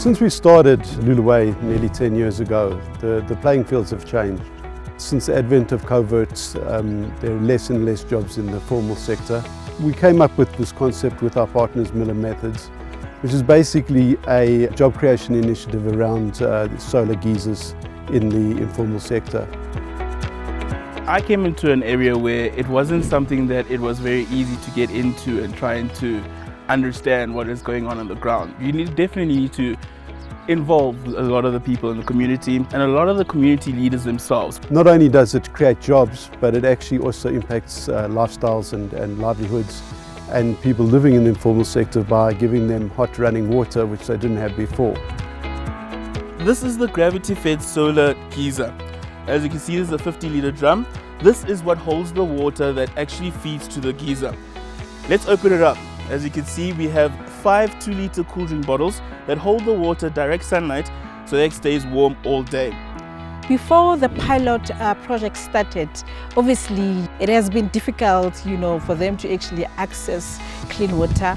Since we started Lulalab nearly 10 years ago, the playing fields have changed. Since the advent of coverts, there are less and less jobs in the formal sector. We came up with this concept with our partners Miller Methods, which is basically a job creation initiative around solar geysers in the informal sector. I came into an area where it wasn't something that it was very easy to get into and trying to understand what is going on the ground. You definitely need to involve a lot of the people in the community and a lot of the community leaders themselves. Not only does it create jobs, but it actually also impacts lifestyles and livelihoods and people living in the informal sector by giving them hot running water, which they didn't have before. This is the gravity-fed solar geyser. As you can see, this is a 50-litre drum. This is what holds the water that actually feeds to the geyser. Let's open it up. As you can see, we have 5 2-litre cool drink bottles that hold the water direct sunlight so that it stays warm all day. Before the pilot project started, obviously it has been difficult, for them to actually access clean water.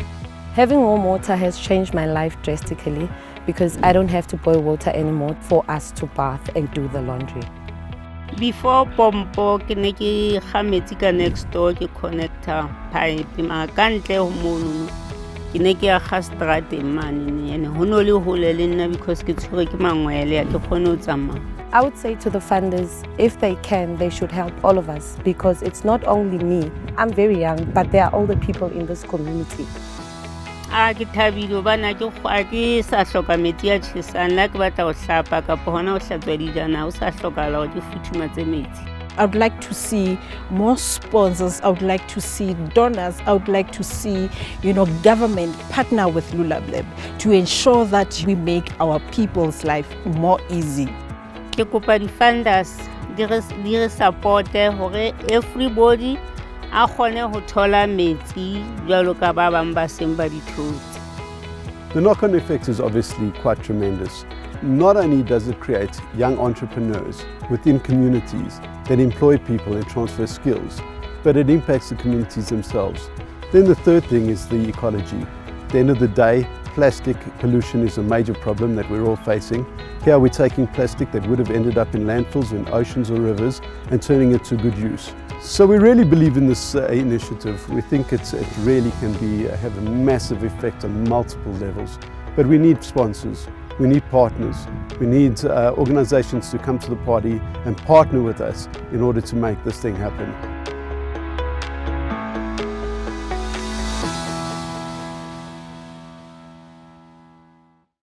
Having warm water has changed my life drastically because I don't have to boil water anymore for us to bath and do the laundry. Before pompo ke ne ke ga metsi ka next door ke connector pipe ma ka ntle ho mono ke ne ke ga strate mane ene ho no le hole le nna because ke tshwere ke mangwele ke kgone ho tsamaya. I would say to the funders, if they can, they should help all of us because it's not only me. I'm very young, but there are older people in this community. Ke thabile bana ke sa hloka metsi a tjhesang la ke batla ho hlapa ka hona ho hlatswa dijana o sa hlokala ho ke futhumatse metsi. I would like to see more sponsors. I would like to see donors. I would like to see, government partner with Lulalab to ensure that we make our people's life more easy. Ke kopa di funders di re support hore everybody a kgone ho thola metsi jwalo ka ba bang ba seng ba dithotse. The knock-on effect is obviously quite tremendous. Not only does it create young entrepreneurs within communities that employ people and transfer skills, but it impacts the communities themselves. Then the third thing is the ecology. At the end of the day, plastic pollution is a major problem that we're all facing. Here we're taking plastic that would have ended up in landfills, in oceans or rivers and turning it to good use. So we really believe in this initiative. We think it really can have a massive effect on multiple levels. But we need sponsors, we need partners, we need organizations to come to the party and partner with us in order to make this thing happen.